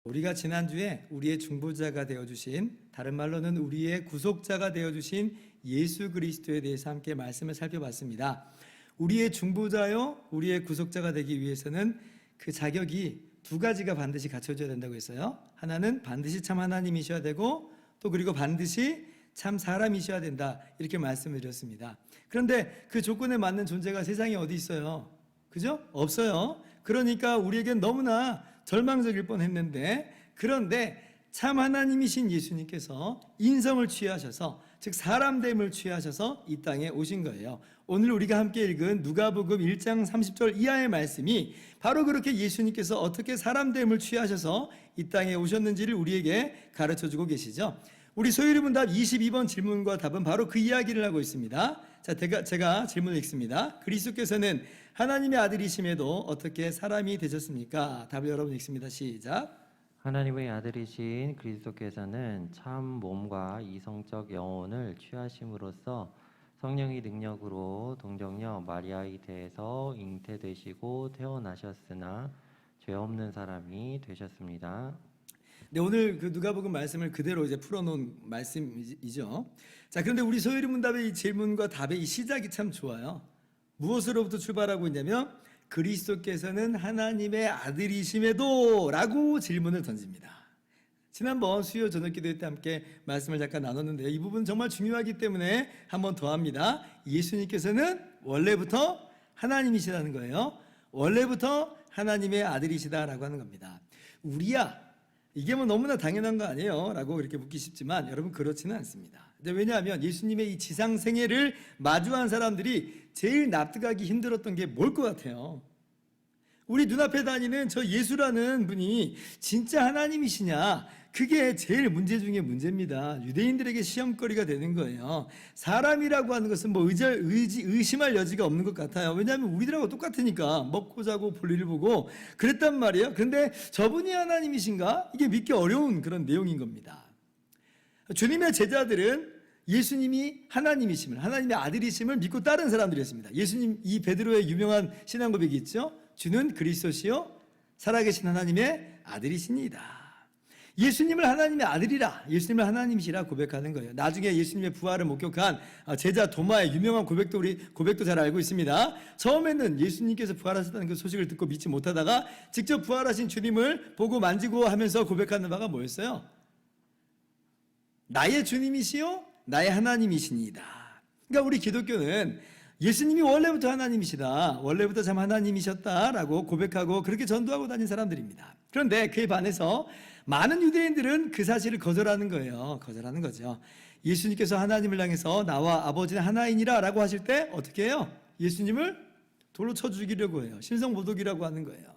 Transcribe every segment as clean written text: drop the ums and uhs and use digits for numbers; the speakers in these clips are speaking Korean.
우리가 지난주에 우리의 중보자가 되어주신, 다른 말로는 우리의 구속자가 되어주신 예수 그리스도에 대해서 함께 말씀을 살펴봤습니다. 우리의 중보자요, 우리의 구속자가 되기 위해서는 그 자격이 두 가지가 반드시 갖춰져야 된다고 했어요. 하나는 반드시 참 하나님이셔야 되고, 또 그리고 반드시 참 사람이셔야 된다, 이렇게 말씀을 드렸습니다. 그런데 그 조건에 맞는 존재가 세상에 어디 있어요? 그죠? 없어요. 그러니까 우리에겐 너무나 절망적일 뻔했는데, 그런데 참 하나님이신 예수님께서 인성을 취하셔서, 즉 사람됨을 취하셔서 이 땅에 오신 거예요. 오늘 우리가 함께 읽은 누가복음 1장 30절 이하의 말씀이 바로 그렇게 예수님께서 어떻게 사람됨을 취하셔서 이 땅에 오셨는지를 우리에게 가르쳐주고 계시죠. 우리 소유리 문답 22번 질문과 답은 바로 그 이야기를 하고 있습니다. 자, 제가 질문을 읽습니다. 그리스도께서는 하나님의 아들이심에도 어떻게 사람이 되셨습니까? 답을 여러분 읽습니다. 시작. 하나님의 아들이신 그리스도께서는 참 몸과 이성적 영혼을 취하심으로써 성령의 능력으로 동정녀 마리아에 대해서 잉태되시고 태어나셨으나 죄 없는 사람이 되셨습니다. 네, 오늘 그 누가복음 말씀을 그대로 이제 풀어놓은 말씀이죠. 자, 그런데 우리 소유리 문답의 이 질문과 답의 이 시작이 참 좋아요. 무엇으로부터 출발하고 있냐면 그리스도께서는 하나님의 아들이심에도 라고 질문을 던집니다. 지난번 수요 저녁 기도 때 함께 말씀을 잠깐 나눴는데요. 이 부분 정말 중요하기 때문에 한 번 더 합니다. 예수님께서는 원래부터 하나님이시라는 거예요. 원래부터 하나님의 아들이시다라고 하는 겁니다. 우리야, 이게 뭐 너무나 당연한 거 아니에요? 라고 이렇게 묻기 쉽지만 여러분 그렇지는 않습니다. 왜냐하면 예수님의 이 지상 생애를 마주한 사람들이 제일 납득하기 힘들었던 게 뭘 것 같아요? 우리 눈앞에 다니는 저 예수라는 분이 진짜 하나님이시냐? 그게 제일 문제 중에 문제입니다. 유대인들에게 시험거리가 되는 거예요. 사람이라고 하는 것은 뭐 의심할 여지가 없는 것 같아요. 왜냐하면 우리들하고 똑같으니까 먹고 자고 볼일을 보고 그랬단 말이에요. 그런데 저분이 하나님이신가? 이게 믿기 어려운 그런 내용인 겁니다. 주님의 제자들은 예수님이 하나님이심을, 하나님의 아들이심을 믿고 따른 사람들이었습니다. 예수님, 이 베드로의 유명한 신앙 고백이 있죠. 주는 그리스도시요 살아계신 하나님의 아들이시니이다. 예수님을 하나님의 아들이라, 예수님을 하나님이시라 고백하는 거예요. 나중에 예수님의 부활을 목격한 제자 도마의 유명한 고백도 잘 알고 있습니다. 처음에는 예수님께서 부활하셨다는 그 소식을 듣고 믿지 못하다가 직접 부활하신 주님을 보고 만지고 하면서 고백하는 바가 뭐였어요? 나의 주님이시요 나의 하나님이시니이다. 그러니까 우리 기독교는 예수님이 원래부터 하나님이시다, 원래부터 참 하나님이셨다라고 고백하고 그렇게 전도하고 다닌 사람들입니다. 그런데 그에 반해서 많은 유대인들은 그 사실을 거절하는 거예요. 거절하는 거죠. 예수님께서 하나님을 향해서 나와 아버지는 하나이니라 라고 하실 때 어떻게 해요? 예수님을 돌로 쳐 죽이려고 해요. 신성모독이라고 하는 거예요.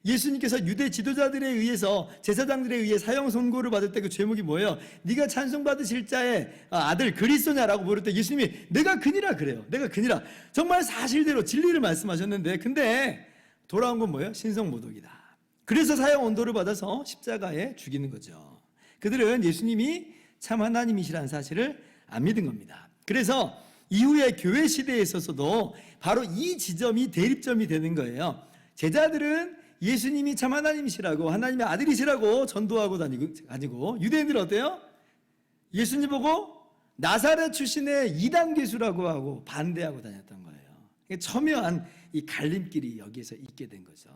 예수님께서 유대 지도자들에 의해서, 제사장들에 의해 사형 선고를 받을 때 그 제목이 뭐예요? 네가 찬송받으실 자의 아들 그리스도냐라고 물을 때 예수님이 내가 그니라 그래요. 내가 그니라. 정말 사실대로 진리를 말씀하셨는데, 근데 돌아온 건 뭐예요? 신성모독이다. 그래서 사형 언도를 받아서 십자가에 죽이는 거죠. 그들은 예수님이 참 하나님이시라는 사실을 안 믿은 겁니다. 그래서 이후에 교회 시대에 있어서도 바로 이 지점이 대립점이 되는 거예요. 제자들은 예수님이 참 하나님이시라고, 하나님의 아들이시라고 전도하고 다니고, 유대인들은 어때요? 예수님 보고 나사렛 출신의 이단 괴수라고 하고 반대하고 다녔던 거예요. 첨예한 이 갈림길이 여기에서 있게 된 거죠.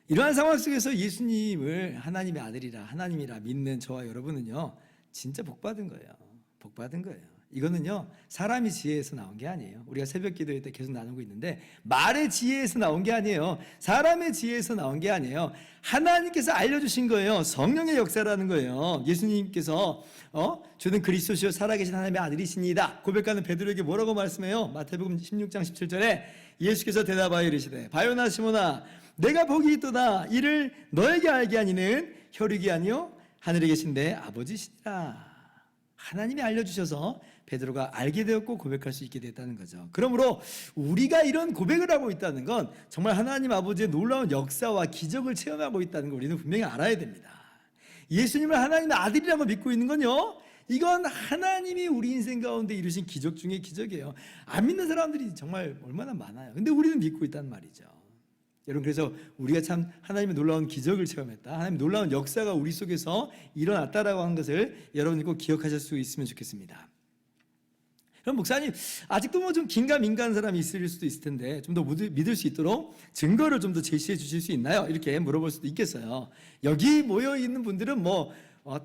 이러한 상황 속에서 예수님을 하나님의 아들이라, 하나님이라 믿는 저와 여러분은요, 진짜 복받은 거예요. 복받은 거예요. 이거는요, 사람의 지혜에서 나온 게 아니에요. 우리가 새벽 기도회 때 계속 나누고 있는데, 말의 지혜에서 나온 게 아니에요. 사람의 지혜에서 나온 게 아니에요. 하나님께서 알려주신 거예요. 성령의 역사라는 거예요. 예수님께서 주는 그리스도시요 살아계신 하나님의 아들이시니이다 고백하는 베드로에게 뭐라고 말씀해요? 마태복음 16장 17절에 예수께서 대답하여 이르시되 바요나 시몬아 내가 복이 있도다. 이를 너에게 알게 하니는 혈육이 아니요 하늘에 계신 내 아버지시니라. 하나님이 알려주셔서 베드로가 알게 되었고 고백할 수 있게 됐다는 거죠. 그러므로 우리가 이런 고백을 하고 있다는 건 정말 하나님 아버지의 놀라운 역사와 기적을 체험하고 있다는 걸 우리는 분명히 알아야 됩니다. 예수님을 하나님의 아들이라고 믿고 있는 건요, 이건 하나님이 우리 인생 가운데 이루신 기적 중에 기적이에요. 안 믿는 사람들이 정말 얼마나 많아요. 근데 우리는 믿고 있단 말이죠. 여러분 그래서 우리가 참 하나님의 놀라운 기적을 체험했다. 하나님의 놀라운 역사가 우리 속에서 일어났다라고 하는 것을 여러분이 꼭 기억하실 수 있으면 좋겠습니다. 그럼 목사님 아직도 뭐 좀 긴가민가한 사람이 있을 수도 있을 텐데 좀 더 믿을 수 있도록 증거를 좀 더 제시해 주실 수 있나요? 이렇게 물어볼 수도 있겠어요. 여기 모여 있는 분들은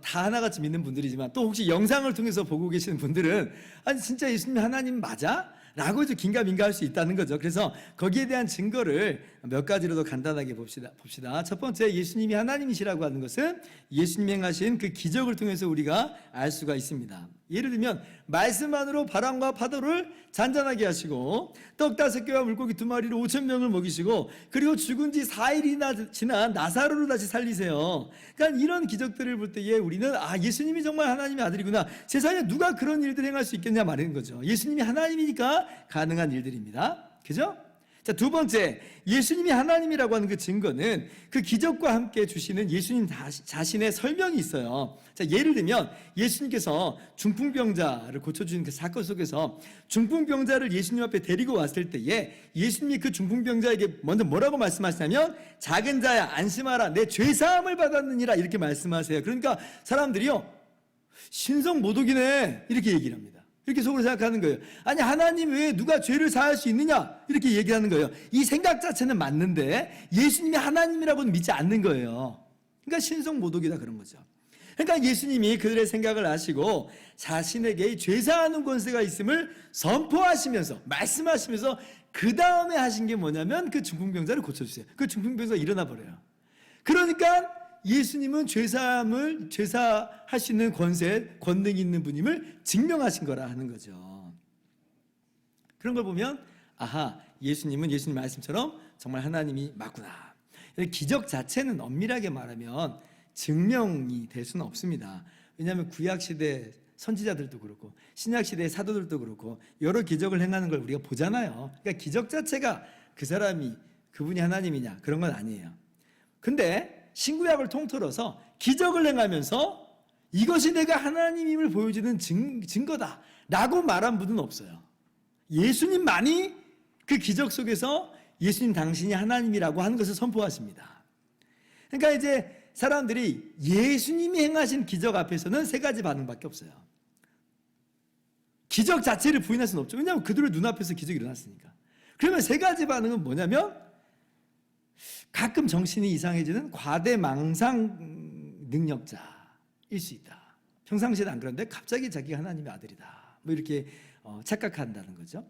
다 하나같이 믿는 분들이지만 또 혹시 영상을 통해서 보고 계시는 분들은 아니 진짜 예수님 하나님 맞아? 라고 좀 긴가민가할 수 있다는 거죠. 그래서 거기에 대한 증거를 몇 가지로 더 간단하게 봅시다. 첫 번째, 예수님이 하나님이시라고 하는 것은 예수님이 행하신 그 기적을 통해서 우리가 알 수가 있습니다. 예를 들면 말씀만으로 바람과 파도를 잔잔하게 하시고 떡 5개와 물고기 2마리로 5,000명을 먹이시고 그리고 죽은 지 4일이나 지난 나사로를 다시 살리세요. 그러니까 이런 기적들을 볼 때에 우리는 예수님이 정말 하나님의 아들이구나. 세상에 누가 그런 일들을 행할 수 있겠냐 말하는 거죠. 예수님이 하나님이니까 가능한 일들입니다. 그죠? 자, 두 번째, 예수님이 하나님이라고 하는 그 증거는 그 기적과 함께 주시는 예수님 자신의 설명이 있어요. 자, 예를 들면 예수님께서 중풍병자를 고쳐주신 그 사건 속에서 중풍병자를 예수님 앞에 데리고 왔을 때에 예수님이 그 중풍병자에게 먼저 뭐라고 말씀하시냐면 작은 자야 안심하라 내 죄사함을 받았느니라 이렇게 말씀하세요. 그러니까 사람들이요 신성모독이네 이렇게 얘기를 합니다. 이렇게 속으로 생각하는 거예요. 아니 하나님 외에 누가 죄를 사할 수 있느냐 이렇게 얘기하는 거예요. 이 생각 자체는 맞는데 예수님이 하나님이라고는 믿지 않는 거예요. 그러니까 신성모독이다 그런 거죠. 그러니까 예수님이 그들의 생각을 아시고 자신에게 죄사하는 권세가 있음을 선포하시면서 말씀하시면서 그 다음에 하신 게 뭐냐면 그 중풍병자를 고쳐주세요. 그 중풍병자가 일어나 버려요. 그러니까 예수님은 죄사할 수 있는 권능이 있는 분임을 증명하신 거라 하는 거죠. 그런 걸 보면 예수님은 예수님 말씀처럼 정말 하나님이 맞구나. 기적 자체는 엄밀하게 말하면 증명이 될 수는 없습니다. 왜냐하면 구약시대 선지자들도 그렇고 신약시대의 사도들도 그렇고 여러 기적을 행하는 걸 우리가 보잖아요. 그러니까 기적 자체가 그분이 하나님이냐 그런 건 아니에요. 근데 신구약을 통틀어서 기적을 행하면서 이것이 내가 하나님임을 보여주는 증거다 라고 말한 분은 없어요. 예수님만이 그 기적 속에서 예수님 당신이 하나님이라고 하는 것을 선포하십니다. 그러니까 이제 사람들이 예수님이 행하신 기적 앞에서는 세 가지 반응밖에 없어요. 기적 자체를 부인할 수는 없죠. 왜냐하면 그들의 눈앞에서 기적이 일어났으니까. 그러면 세 가지 반응은 뭐냐면 가끔 정신이 이상해지는 과대망상 능력자일 수 있다. 평상시에는 안 그런데 갑자기 자기가 하나님의 아들이다. 이렇게 착각한다는 거죠.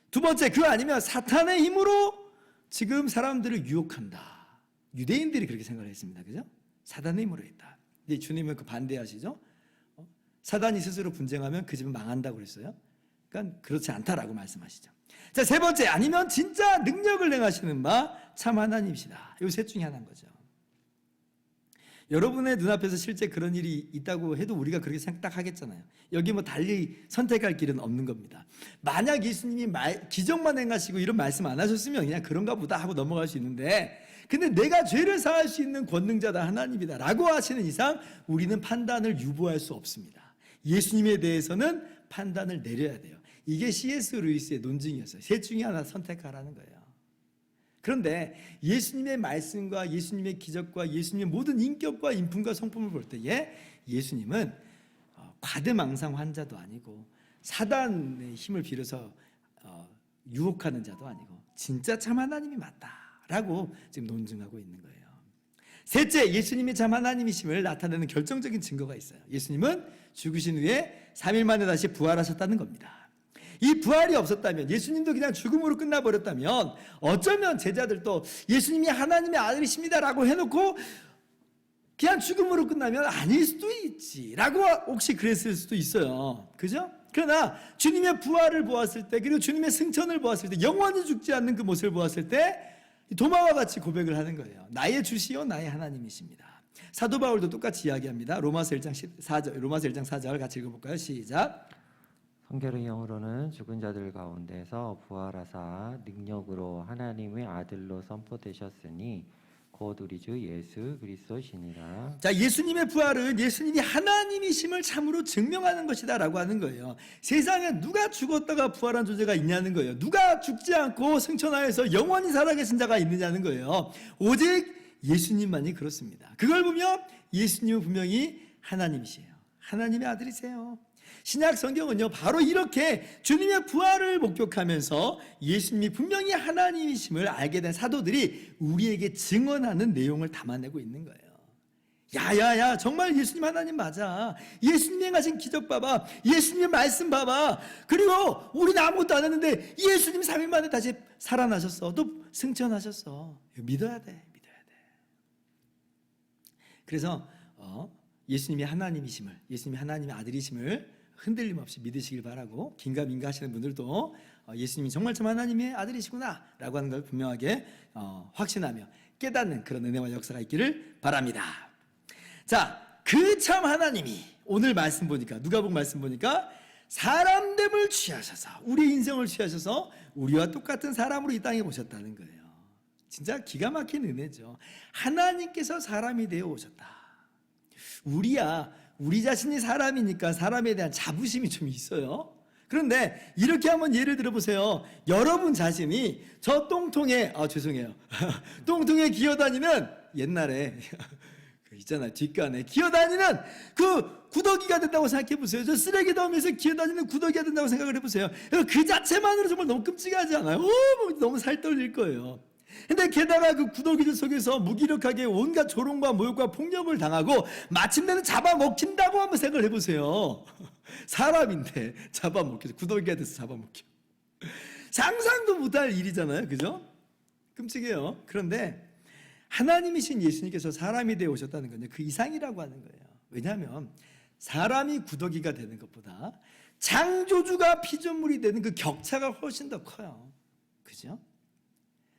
두 번째, 그거 아니면 사탄의 힘으로 지금 사람들을 유혹한다. 유대인들이 그렇게 생각을 했습니다. 그죠? 사단의 힘으로 했다. 근데 주님은 그 반대하시죠? 사단이 스스로 분쟁하면 그 집은 망한다고 그랬어요. 그러니까 그렇지 않다라고 말씀하시죠. 자, 세 번째, 아니면 진짜 능력을 행하시는 바 참 하나님이시다. 이 셋 중에 하나인 거죠. 여러분의 눈앞에서 실제 그런 일이 있다고 해도 우리가 그렇게 생각하겠잖아요. 여기 달리 선택할 길은 없는 겁니다. 만약 예수님이 기적만 행하시고 이런 말씀 안 하셨으면 그냥 그런가 보다 하고 넘어갈 수 있는데 근데 내가 죄를 사할 수 있는 권능자다 하나님이다 라고 하시는 이상 우리는 판단을 유보할 수 없습니다. 예수님에 대해서는 판단을 내려야 돼요. 이게 C.S. 루이스의 논증이었어요. 셋 중에 하나 선택하라는 거예요. 그런데 예수님의 말씀과 예수님의 기적과 예수님의 모든 인격과 인품과 성품을 볼 때에 예수님은 과대망상 환자도 아니고 사단의 힘을 빌어서 유혹하는 자도 아니고 진짜 참 하나님이 맞다라고 지금 논증하고 있는 거예요. 셋째, 예수님이 참 하나님이심을 나타내는 결정적인 증거가 있어요. 예수님은 죽으신 후에 3일 만에 다시 부활하셨다는 겁니다. 이 부활이 없었다면 예수님도 그냥 죽음으로 끝나버렸다면 어쩌면 제자들도 예수님이 하나님의 아들이십니다라고 해놓고 그냥 죽음으로 끝나면 아닐 수도 있지라고 혹시 그랬을 수도 있어요. 그죠? 그러나 주님의 부활을 보았을 때 그리고 주님의 승천을 보았을 때 영원히 죽지 않는 그 모습을 보았을 때 도마와 같이 고백을 하는 거예요. 나의 주시요 나의 하나님이십니다. 사도 바울도 똑같이 이야기합니다. 로마서 1장 4절 같이 읽어볼까요? 시작. 성결의 영으로는 죽은 자들 가운데서 부활하사 능력으로 하나님의 아들로 선포되셨으니 곧 우리 주 예수 그리스도시니라. 자, 예수님의 부활은 예수님이 하나님이심을 참으로 증명하는 것이다 라고 하는 거예요. 세상에 누가 죽었다가 부활한 존재가 있냐는 거예요. 누가 죽지 않고 승천하여서 영원히 살아계신 자가 있느냐는 거예요. 오직 예수님만이 그렇습니다. 그걸 보면 예수님은 분명히 하나님이시에요. 하나님의 아들이세요. 신약 성경은요, 바로 이렇게 주님의 부활을 목격하면서 예수님이 분명히 하나님이심을 알게 된 사도들이 우리에게 증언하는 내용을 담아내고 있는 거예요. 야야야, 정말 예수님 하나님 맞아. 예수님이 행하신 기적 봐봐. 예수님의 말씀 봐봐. 그리고 우리는 아무것도 안 했는데 예수님 3일 만에 다시 살아나셨어. 또 승천하셨어. 믿어야 돼. 그래서 예수님이 하나님이심을, 예수님이 하나님의 아들이심을 흔들림 없이 믿으시길 바라고, 긴가민가 하시는 분들도 예수님이 정말 참 하나님의 아들이시구나 라고 하는 걸 분명하게 확신하며 깨닫는 그런 은혜와 역사가 있기를 바랍니다. 자, 그 참 하나님이 오늘 말씀 보니까, 누가복음 말씀 보니까 사람됨을 취하셔서, 우리의 인생을 취하셔서 우리와 똑같은 사람으로 이 땅에 오셨다는 거예요. 진짜 기가 막힌 은혜죠. 하나님께서 사람이 되어 오셨다. 우리 자신이 사람이니까 사람에 대한 자부심이 좀 있어요. 그런데 이렇게 한번 예를 들어보세요. 여러분 자신이 저 똥통에, 죄송해요. 똥통에 기어다니는, 옛날에 있잖아요, 뒷간에 기어다니는 그 구더기가 된다고 생각해보세요. 저 쓰레기 더미에서 기어다니는 구더기가 된다고 생각을 해보세요. 그 자체만으로 정말 너무 끔찍하지 않아요? 너무 살 떨릴 거예요. 근데 게다가 그 구더기들 속에서 무기력하게 온갖 조롱과 모욕과 폭력을 당하고 마침내는 잡아먹힌다고 한번 생각을 해보세요. 사람인데 잡아먹혀, 구더기가 돼서 잡아먹혀. 상상도 못할 일이잖아요, 그죠? 끔찍해요. 그런데 하나님이신 예수님께서 사람이 되어 오셨다는 건 그 이상이라고 하는 거예요. 왜냐하면 사람이 구더기가 되는 것보다 창조주가 피조물이 되는 그 격차가 훨씬 더 커요. 그죠?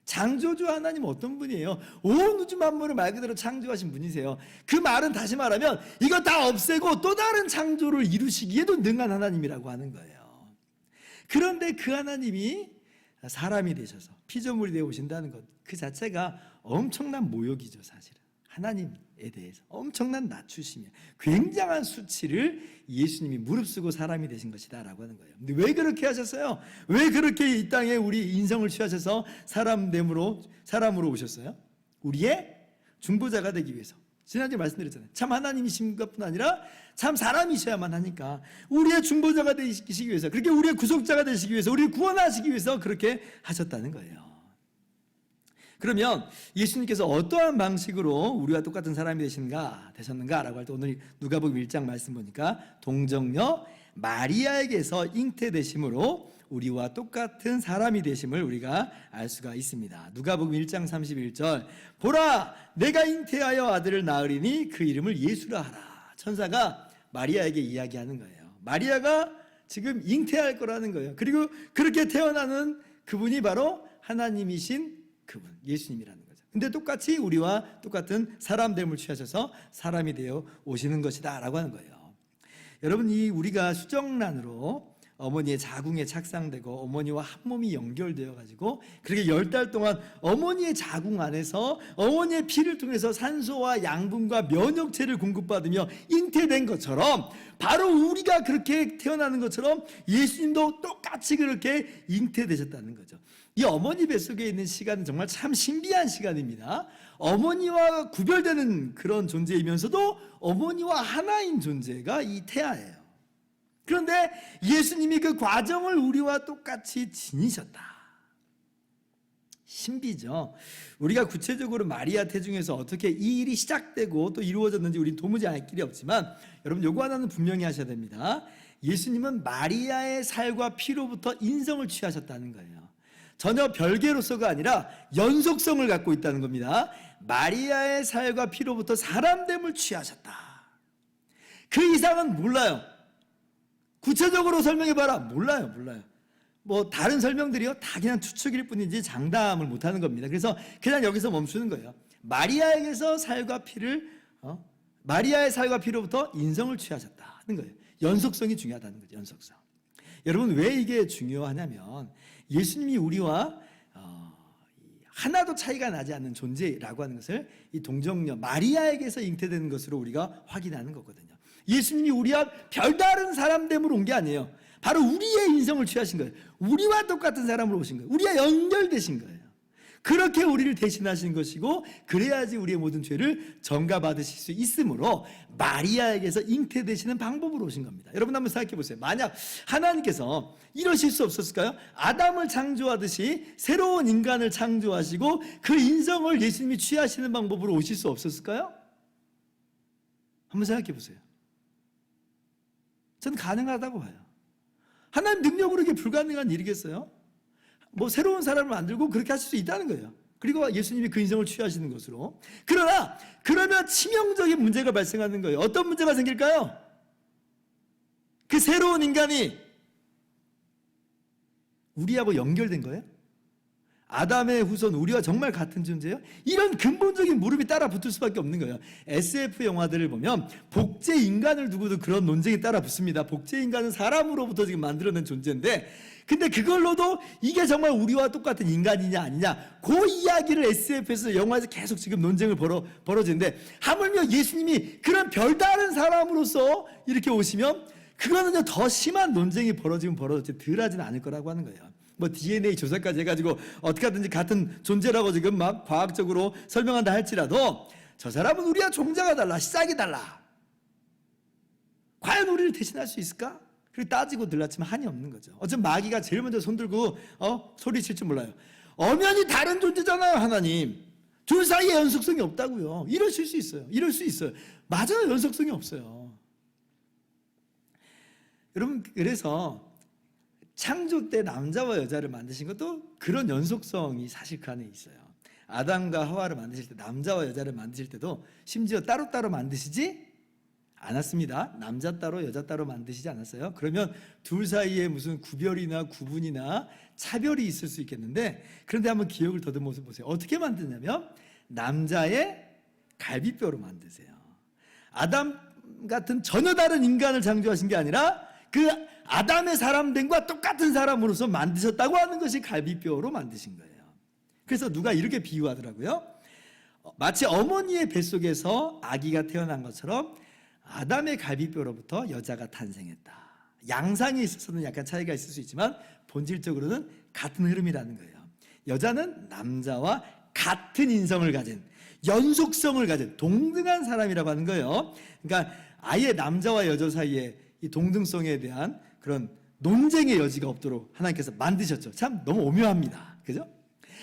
창조주 하나님 어떤 분이에요? 온 우주 만물을 말 그대로 창조하신 분이세요. 그 말은 다시 말하면 이거 다 없애고 또 다른 창조를 이루시기에도 능한 하나님이라고 하는 거예요. 그런데 그 하나님이 사람이 되셔서 피조물이 되어 오신다는 것, 그 자체가 엄청난 모욕이죠. 사실은 하나님에 대해서 엄청난 낮추심이에요. 굉장한 수치를 예수님이 무릅쓰고 사람이 되신 것이다 라고 하는 거예요. 근데 왜 그렇게 하셨어요? 왜 그렇게 이 땅에 우리 인성을 취하셔서 사람으로 오셨어요? 우리의 중보자가 되기 위해서. 지난주에 말씀드렸잖아요. 참 하나님이신 것뿐 아니라 참 사람이셔야만 하니까 우리의 중보자가 되시기 위해서, 그렇게 우리의 구속자가 되시기 위해서, 우리를 구원하시기 위해서 그렇게 하셨다는 거예요. 그러면 예수님께서 어떠한 방식으로 우리와 똑같은 사람이 되셨는가라고 할 때, 오늘 누가복음 1장 말씀 보니까 동정녀 마리아에게서 잉태되심으로 우리와 똑같은 사람이 되심을 우리가 알 수가 있습니다. 누가복음 1장 31절, 보라 내가 잉태하여 아들을 낳으리니 그 이름을 예수라 하라. 천사가 마리아에게 이야기하는 거예요. 마리아가 지금 잉태할 거라는 거예요. 그리고 그렇게 태어나는 그분이 바로 하나님이신 그분, 예수님이라는 거죠. 근데 똑같이 우리와 똑같은 사람됨을 취하셔서 사람이 되어 오시는 것이다 라고 하는 거예요. 여러분, 우리가 수정란으로 어머니의 자궁에 착상되고 어머니와 한 몸이 연결되어 가지고 그렇게 10달 동안 어머니의 자궁 안에서 어머니의 피를 통해서 산소와 양분과 면역체를 공급받으며 잉태된 것처럼, 바로 우리가 그렇게 태어나는 것처럼 예수님도 똑같이 그렇게 잉태되셨다는 거죠. 이 어머니 뱃속에 있는 시간은 정말 참 신비한 시간입니다. 어머니와 구별되는 그런 존재이면서도 어머니와 하나인 존재가 이 태아예요. 그런데 예수님이 그 과정을 우리와 똑같이 지니셨다. 신비죠. 우리가 구체적으로 마리아 태중에서 어떻게 이 일이 시작되고 또 이루어졌는지 우리는 도무지 알 길이 없지만, 여러분 요거 하나는 분명히 하셔야 됩니다. 예수님은 마리아의 살과 피로부터 인성을 취하셨다는 거예요. 전혀 별개로서가 아니라 연속성을 갖고 있다는 겁니다. 마리아의 살과 피로부터 사람됨을 취하셨다. 그 이상은 몰라요. 구체적으로 설명해봐라. 몰라요. 뭐 다른 설명들이요 다 그냥 추측일 뿐이지 장담을 못하는 겁니다. 그래서 그냥 여기서 멈추는 거예요. 마리아에게서 마리아의 살과 피로부터 인성을 취하셨다는 거예요. 연속성이 중요하다는 거죠. 연속성. 여러분, 왜 이게 중요하냐면 예수님이 우리와 하나도 차이가 나지 않는 존재라고 하는 것을 이 동정녀 마리아에게서 잉태되는 것으로 우리가 확인하는 거거든요. 예수님이 우리와 별다른 사람 됨으로 온 게 아니에요. 바로 우리의 인성을 취하신 거예요. 우리와 똑같은 사람으로 오신 거예요. 우리와 연결되신 거예요. 그렇게 우리를 대신하신 것이고, 그래야지 우리의 모든 죄를 전가받으실 수 있으므로 마리아에게서 잉태되시는 방법으로 오신 겁니다. 여러분 한번 생각해 보세요. 만약 하나님께서 이러실 수 없었을까요? 아담을 창조하듯이 새로운 인간을 창조하시고 그 인성을 예수님이 취하시는 방법으로 오실 수 없었을까요? 한번 생각해 보세요. 저는 가능하다고 봐요. 하나님 능력으로 이게 불가능한 일이겠어요? 뭐 새로운 사람을 만들고 그렇게 하실 수 있다는 거예요. 그리고 예수님이 그 인성을 취하시는 것으로. 그러나 그러면 치명적인 문제가 발생하는 거예요. 어떤 문제가 생길까요? 그 새로운 인간이 우리하고 연결된 거예요? 아담의 후손, 우리와 정말 같은 존재예요? 이런 근본적인 물음이 따라 붙을 수밖에 없는 거예요. SF 영화들을 보면 복제 인간을 두고도 그런 논쟁이 따라 붙습니다. 복제 인간은 사람으로부터 지금 만들어낸 존재인데, 근데 그걸로도 이게 정말 우리와 똑같은 인간이냐 아니냐, 그 이야기를 SF에서 영화에서 계속 지금 논쟁을 벌어지는데, 하물며 예수님이 그런 별다른 사람으로서 이렇게 오시면 그거는요 더 심한 논쟁이 벌어지면 벌어졌지 덜 하지는 않을 거라고 하는 거예요. 뭐 DNA 조사까지 해가지고 어떻게 하든지 같은 존재라고 지금 막 과학적으로 설명한다 할지라도 저 사람은 우리와 종자가 달라, 시작이 달라. 과연 우리를 대신할 수 있을까? 그리고 따지고 들라치면 한이 없는 거죠. 어쩜 마귀가 제일 먼저 손들고 소리칠 줄 몰라요. 엄연히 다른 존재잖아요, 하나님. 둘 사이에 연속성이 없다고요. 이러실 수 있어요. 이럴 수 있어요. 맞아요, 연속성이 없어요. 여러분, 그래서 창조 때 남자와 여자를 만드신 것도 그런 연속성이 사실 그 안에 있어요. 아담과 하와를 만드실 때, 남자와 여자를 만드실 때도 심지어 따로따로 만드시지 않았습니다. 남자 따로 여자 따로 만드시지 않았어요. 그러면 둘 사이에 무슨 구별이나 구분이나 차별이 있을 수 있겠는데, 그런데 한번 기억을 더듬어 보세요. 어떻게 만드냐면 남자의 갈비뼈로 만드세요. 아담 같은 전혀 다른 인간을 창조하신 게 아니라 그 아담의 사람됨과 똑같은 사람으로서 만드셨다고 하는 것이 갈비뼈로 만드신 거예요. 그래서 누가 이렇게 비유하더라고요. 마치 어머니의 뱃속에서 아기가 태어난 것처럼 아담의 갈비뼈로부터 여자가 탄생했다. 양상에 있어서는 약간 차이가 있을 수 있지만 본질적으로는 같은 흐름이라는 거예요. 여자는 남자와 같은 인성을 가진, 연속성을 가진 동등한 사람이라고 하는 거예요. 그러니까 아예 남자와 여자 사이에 이 동등성에 대한 그런 논쟁의 여지가 없도록 하나님께서 만드셨죠. 참 너무 오묘합니다. 그죠?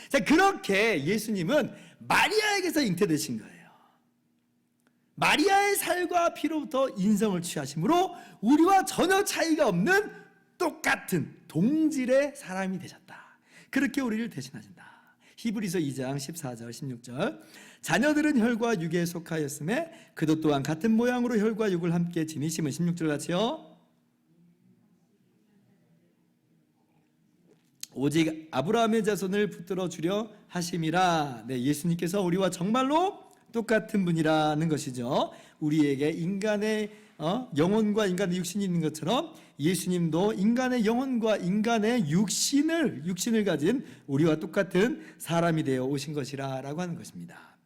자, 그렇게 예수님은 마리아에게서 잉태되신 거예요. 마리아의 살과 피로부터 인성을 취하심으로 우리와 전혀 차이가 없는 똑같은 동질의 사람이 되셨다. 그렇게 우리를 대신하신다. 히브리서 2장 14절 16절. 자녀들은 혈과 육에 속하였음에 그도 또한 같은 모양으로 혈과 육을 함께 지니심은 16절 같이요. 오직 아브라함의 자손을 붙들어 주려 하심이라. 네, 예수님께서 우리와 정말로 똑같은 분이라는 것이죠. 우리에게 인간의 영혼과 인간의 육신이 있는 것처럼 예수님도 인간의 영혼과 인간의 육신을 가진 우리와 똑같은 사람이 되어 오신 것이라고 하는 것입니다.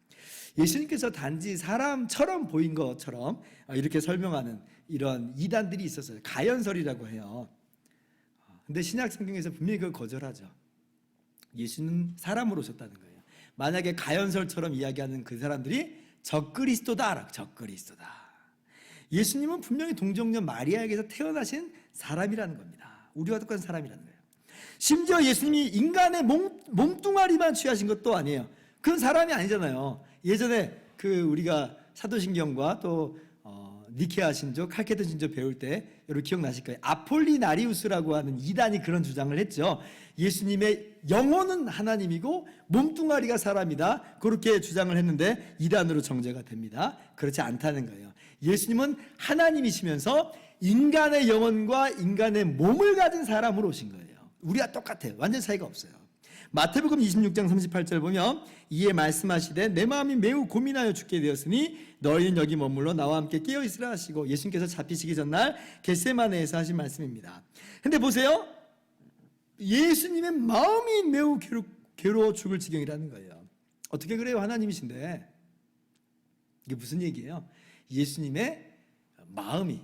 예수님께서 단지 사람처럼 보인 것처럼 이렇게 설명하는 이런 이단들이 있었어요. 가연설이라고 해요. 근데 신약 성경에서 분명히 그걸 거절하죠. 예수는 사람으로 오셨다는 거예요. 만약에 가연설처럼 이야기하는 그 사람들이 적그리스도다. 적그리스도다. 예수님은 분명히 동정녀 마리아에게서 태어나신 사람이라는 겁니다. 우리와 똑같은 사람이라는 거예요. 심지어 예수님이 인간의 몸뚱아리만 취하신 것도 아니에요. 그건 사람이 아니잖아요. 예전에 우리가 사도신경과 또 니케아 신조, 칼케돈 신조 배울 때 여러분 기억나실 거예요. 아폴리나리우스라고 하는 이단이 그런 주장을 했죠. 예수님의 영혼은 하나님이고 몸뚱아리가 사람이다. 그렇게 주장을 했는데 이단으로 정죄가 됩니다. 그렇지 않다는 거예요. 예수님은 하나님이시면서 인간의 영혼과 인간의 몸을 가진 사람으로 오신 거예요. 우리가 똑같아요. 완전 차이가 없어요. 마태복음 26장 38절 보면 이에 말씀하시되 내 마음이 매우 고민하여 죽게 되었으니 너희는 여기 머물러 나와 함께 깨어있으라 하시고, 예수님께서 잡히시기 전날 겟세마네에서 하신 말씀입니다. 근데 보세요. 예수님의 마음이 매우 괴로워 죽을 지경이라는 거예요. 어떻게 그래요? 하나님이신데. 이게 무슨 얘기예요? 예수님의 마음이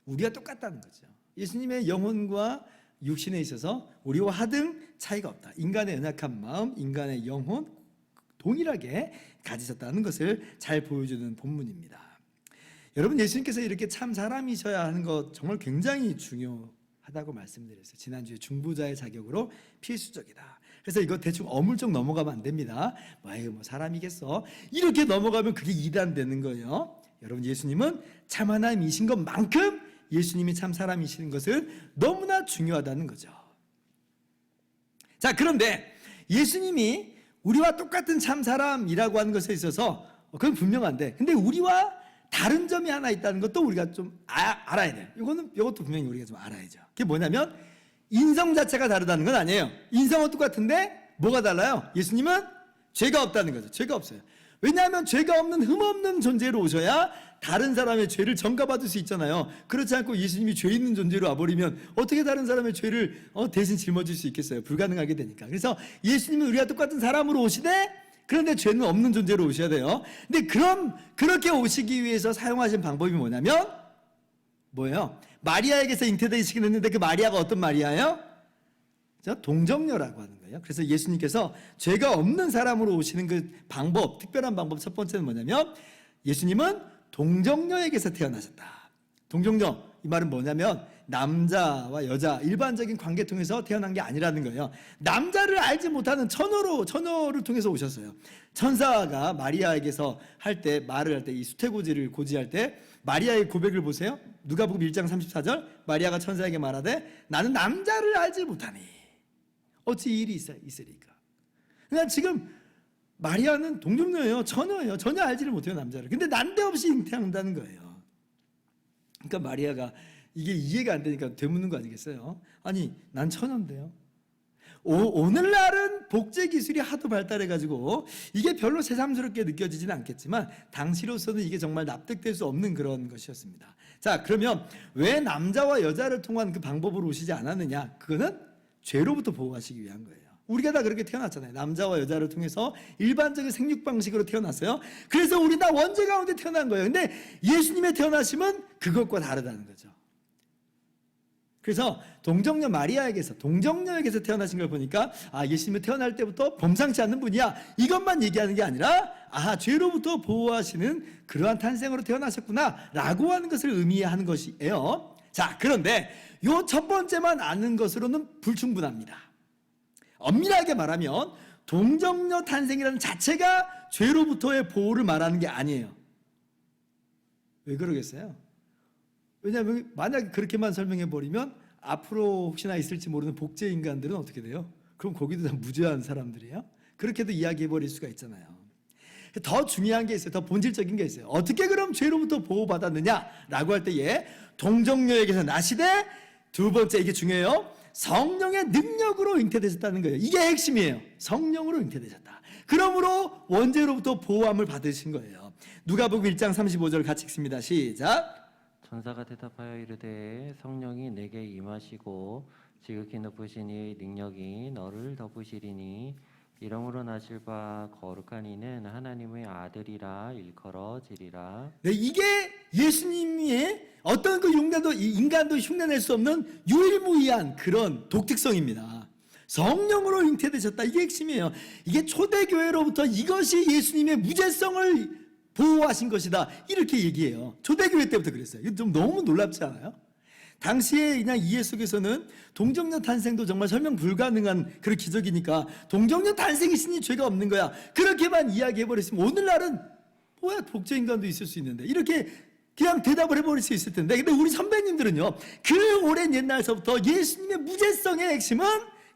우리와 똑같다는 거죠. 예수님의 영혼과 육신에 있어서 우리와 하등 차이가 없다. 인간의 연약한 마음, 인간의 영혼 동일하게 가지셨다는 것을 잘 보여주는 본문입니다. 여러분, 예수님께서 이렇게 참 사람이셔야 하는 것 정말 굉장히 중요하다고 말씀드렸어요. 지난주에 중보자의 자격으로 필수적이다. 그래서 이거 대충 어물쩍 넘어가면 안 됩니다. 뭐 사람이겠어. 이렇게 넘어가면 그게 이단되는 거예요. 여러분, 예수님은 참 하나님이신 것만큼 예수님이 참 사람이시는 것을 너무나 중요하다는 거죠. 자, 그런데 예수님이 우리와 똑같은 참 사람이라고 하는 것에 있어서 그건 분명한데, 근데 우리와 다른 점이 하나 있다는 것도 우리가 좀 알아야 돼요. 이것도 분명히 우리가 좀 알아야죠. 그게 뭐냐면 인성 자체가 다르다는 건 아니에요. 인성은 똑같은데 뭐가 달라요? 예수님은 죄가 없다는 거죠. 죄가 없어요. 왜냐하면 죄가 없는 흠없는 존재로 오셔야 다른 사람의 죄를 전가받을 수 있잖아요. 그렇지 않고 예수님이 죄 있는 존재로 와버리면 어떻게 다른 사람의 죄를 대신 짊어질 수 있겠어요? 불가능하게 되니까. 그래서 예수님은 우리가 똑같은 사람으로 오시되 그런데 죄는 없는 존재로 오셔야 돼요. 근데 그렇게 오시기 위해서 사용하신 방법이 뭐예요? 마리아에게서 잉태되시긴 했는데 그 마리아가 어떤 마리아예요? 동정녀라고 하는 거예요. 그래서 예수님께서 죄가 없는 사람으로 오시는 그 방법, 특별한 방법 첫 번째는 뭐냐면 예수님은 동정녀에게서 태어나셨다. 동정녀, 이 말은 뭐냐면 남자와 여자 일반적인 관계 통해서 태어난 게 아니라는 거예요. 남자를 알지 못하는 처녀를 통해서 오셨어요. 천사가 마리아에게서 말을 할 때 이 수태고지를 고지할 때 마리아의 고백을 보세요. 누가복음 1장 34절 마리아가 천사에게 말하되 나는 남자를 알지 못하니 어찌 이 일이 있으리까. 그냥 지금 마리아는 동정녀예요. 처녀예요. 전혀 알지를 못해요, 남자를. 근데 난데없이 잉태한다는 거예요. 그러니까 마리아가 이게 이해가 안 되니까 되묻는 거 아니겠어요? 아니, 난 처녀인데요. 오늘날은 복제 기술이 하도 발달해가지고 이게 별로 새삼스럽게 느껴지지는 않겠지만 당시로서는 이게 정말 납득될 수 없는 그런 것이었습니다. 자, 그러면 왜 남자와 여자를 통한 그 방법으로 오시지 않았느냐? 그거는 죄로부터 보호하시기 위한 거예요. 우리가 다 그렇게 태어났잖아요. 남자와 여자를 통해서 일반적인 생육 방식으로 태어났어요. 그래서 우리 다 원죄 가운데 태어난 거예요. 근데 예수님의 태어나심은 그것과 다르다는 거죠. 그래서 동정녀 마리아에게서 태어나신 걸 보니까 예수님이 태어날 때부터 범상치 않는 분이야, 이것만 얘기하는 게 아니라 죄로부터 보호하시는 그러한 탄생으로 태어나셨구나 라고 하는 것을 의미하는 것이에요. 자, 그런데 요 첫 번째만 아는 것으로는 불충분합니다. 엄밀하게 말하면 동정녀 탄생이라는 자체가 죄로부터의 보호를 말하는 게 아니에요. 왜 그러겠어요? 왜냐하면 만약에 그렇게만 설명해 버리면 앞으로 혹시나 있을지 모르는 복제 인간들은 어떻게 돼요? 그럼 거기도 다 무죄한 사람들이에요? 그렇게도 이야기해 버릴 수가 있잖아요. 더 중요한 게 있어요. 더 본질적인 게 있어요. 어떻게 그럼 죄로부터 보호받았느냐라고 할 때에 동정녀에게서 나시되, 두 번째 이게 중요해요. 성령의 능력으로 잉태되셨다는 거예요. 이게 핵심이에요. 성령으로 잉태되셨다. 그러므로 원죄로부터 보호함을 받으신 거예요. 누가복음 1장 35절 같이 읽습니다. 시작. 천사가 대답하여 이르되 성령이 내게 임하시고 지극히 높으신 이의 능력이 너를 덮으시리니 이러므로 나실 바 거룩한 이는 하나님의 아들이라 일컬어지리라. 네, 이게 예수님의 어떤 그 인간도 흉내낼 수 없는 유일무이한 그런 독특성입니다. 성령으로 잉태되셨다. 이게 핵심이에요. 이게 초대교회로부터 이것이 예수님의 무죄성을 보호하신 것이다, 이렇게 얘기해요. 초대교회 때부터 그랬어요. 이거 좀 너무 놀랍지 않아요? 당시에 그냥 이해 속에서는 동정녀 탄생도 정말 설명 불가능한 그런 기적이니까 동정녀 탄생이시니 죄가 없는 거야, 그렇게만 이야기해버렸으면 오늘날은 뭐야, 복제 인간도 있을 수 있는데, 이렇게 그냥 대답을 해버릴 수 있을 텐데, 근데 우리 선배님들은요, 그 오랜 옛날서부터 예수님의 무죄성의 핵심은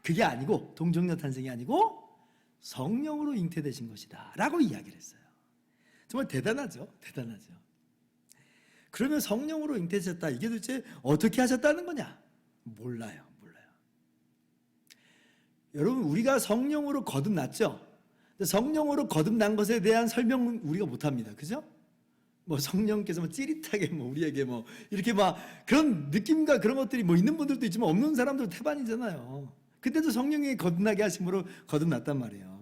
그게 아니고, 동정녀 탄생이 아니고 성령으로 잉태되신 것이다 라고 이야기를 했어요. 정말 대단하죠. 그러면 성령으로 잉태되셨다, 이게 도대체 어떻게 하셨다는 거냐? 몰라요. 여러분, 우리가 성령으로 거듭났죠? 성령으로 거듭난 것에 대한 설명은 우리가 못합니다. 그죠? 성령께서 찌릿하게 우리에게 이렇게 그런 느낌과 그런 것들이 있는 분들도 있지만 없는 사람들도 태반이잖아요. 그때도 성령이 거듭나게 하심으로 거듭났단 말이에요.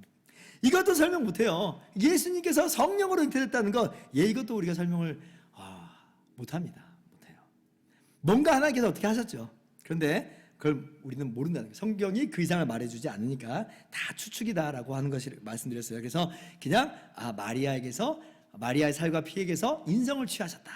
이것도 설명 못해요. 예수님께서 성령으로 잉태됐다는 것, 이것도 우리가 설명을 못합니다. 못해요. 뭔가 하나님께서 어떻게 하셨죠. 그런데 그걸 우리는 모른다는 거예요. 성경이 그 이상을 말해주지 않으니까 다 추측이다라고 하는 것을 말씀드렸어요. 그래서 그냥 마리아의 살과 피에게서 인성을 취하셨다.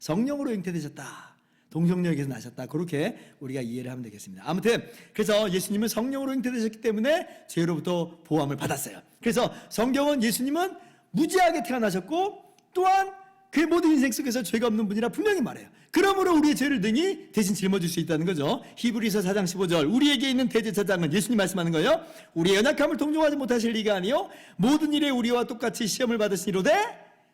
성령으로 잉태되셨다. 동성녀에게서 나셨다. 그렇게 우리가 이해를 하면 되겠습니다. 아무튼 그래서 예수님은 성령으로 잉태되셨기 때문에 죄로부터 보호함을 받았어요. 그래서 성경은 예수님은 무지하게 태어나셨고 또한 그의 모든 인생 속에서 죄가 없는 분이라 분명히 말해요. 그러므로 우리의 죄를 능히 대신 짊어질 수 있다는 거죠. 히브리서 4장 15절 우리에게 있는 대제사장은 예수님 말씀하는 거예요. 우리의 연약함을 동정하지 못하실 리가 아니요 모든 일에 우리와 똑같이 시험을 받으시니로되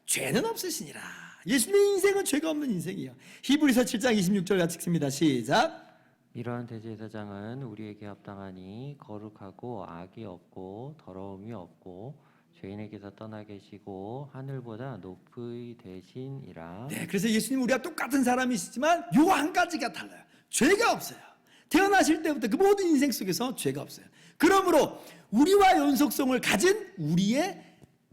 죄는 없으시니라. 예수님의 인생은 죄가 없는 인생이에요. 히브리서 7장 26절 같이 읽습니다. 시작. 이러한 대제사장은 우리에게 합당하니 거룩하고 악이 없고 더러움이 없고 죄인에게서 떠나 계시고 하늘보다 높이 되시니라. 네, 그래서 예수님 우리가 똑같은 사람이시지만 요 한 가지가 달라요. 죄가 없어요. 태어나실 때부터 그 모든 인생 속에서 죄가 없어요. 그러므로 우리와 연속성을 가진 우리의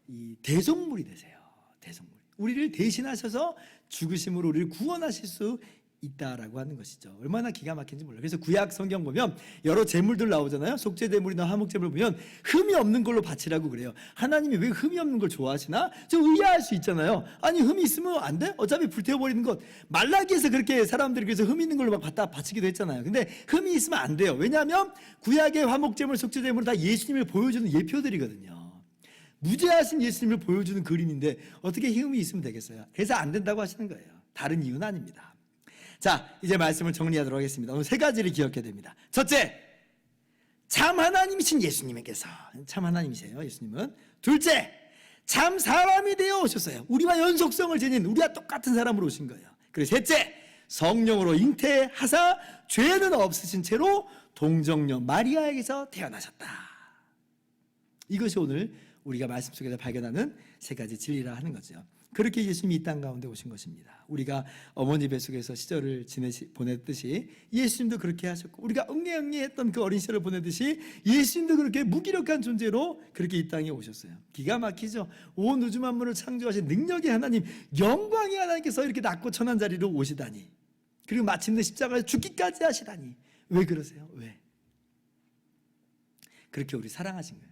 이 대속물이 되세요. 대속물. 우리를 대신하셔서 죽으심으로 우리를 구원하실 수 있다라고 하는 것이죠. 얼마나 기가 막힌지 몰라요. 그래서 구약 성경 보면 여러 제물들 나오잖아요. 속죄 제물이나 화목 제물 보면 흠이 없는 걸로 바치라고 그래요. 하나님이 왜 흠이 없는 걸 좋아하시나? 좀 의아할 수 있잖아요. 아니 흠이 있으면 안 돼? 어차피 불태워버리는 것. 말라기에서 그렇게 사람들이 그래서 흠 있는 걸로 막 갖다 바치기도 했잖아요. 근데 흠이 있으면 안 돼요. 왜냐하면 구약의 화목 제물, 속죄 제물 다 예수님을 보여주는 예표들이거든요. 무죄하신 예수님을 보여주는 그림인데 어떻게 흠이 있으면 되겠어요? 그래서 안 된다고 하시는 거예요. 다른 이유는 아닙니다. 자, 이제 말씀을 정리하도록 하겠습니다. 오늘 세 가지를 기억해야 됩니다. 첫째, 참 하나님이신 예수님에게서, 참 하나님이세요, 예수님은. 둘째, 참 사람이 되어 오셨어요. 우리와 연속성을 지닌 우리와 똑같은 사람으로 오신 거예요. 그리고 셋째, 성령으로 잉태하사 죄는 없으신 채로 동정녀 마리아에게서 태어나셨다. 이것이 오늘 우리가 말씀 속에서 발견하는 세 가지 진리라 하는 거죠. 그렇게 예수님이 이 땅 가운데 오신 것입니다. 우리가 어머니 뱃속에서 시절을 보냈듯이 예수님도 그렇게 하셨고 우리가 응애응애했던 그 어린 시절을 보내듯이 예수님도 그렇게 무기력한 존재로 그렇게 이 땅에 오셨어요. 기가 막히죠. 온 우주 만물을 창조하신 능력의 하나님, 영광의 하나님께서 이렇게 낮고 천한 자리로 오시다니, 그리고 마침내 십자가에 죽기까지 하시다니. 왜 그러세요? 왜? 그렇게 우리 사랑하신 거예요.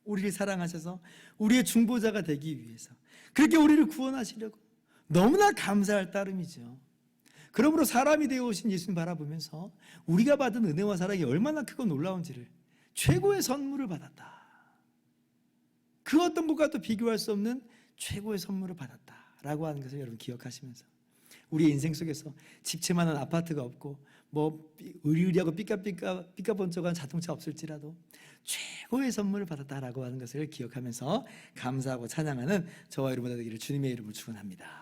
우리를 사랑하셔서 우리의 중보자가 되기 위해서 그렇게 우리를 구원하시려고 너무나 감사할 따름이죠. 그러므로 사람이 되어 오신 예수님 바라보면서 우리가 받은 은혜와 사랑이 얼마나 크고 놀라운지를, 최고의 선물을 받았다. 그 어떤 것과도 비교할 수 없는 최고의 선물을 받았다라고 하는 것을 여러분 기억하시면서 우리의 인생 속에서 집채만한 아파트가 없고 뭐 의리의리하고 삐까번쩍한 자동차 없을지라도 최고의 선물을 받았다라고 하는 것을 기억하면서 감사하고 찬양하는 저와 여러분 되기를 주님의 이름으로 축원합니다.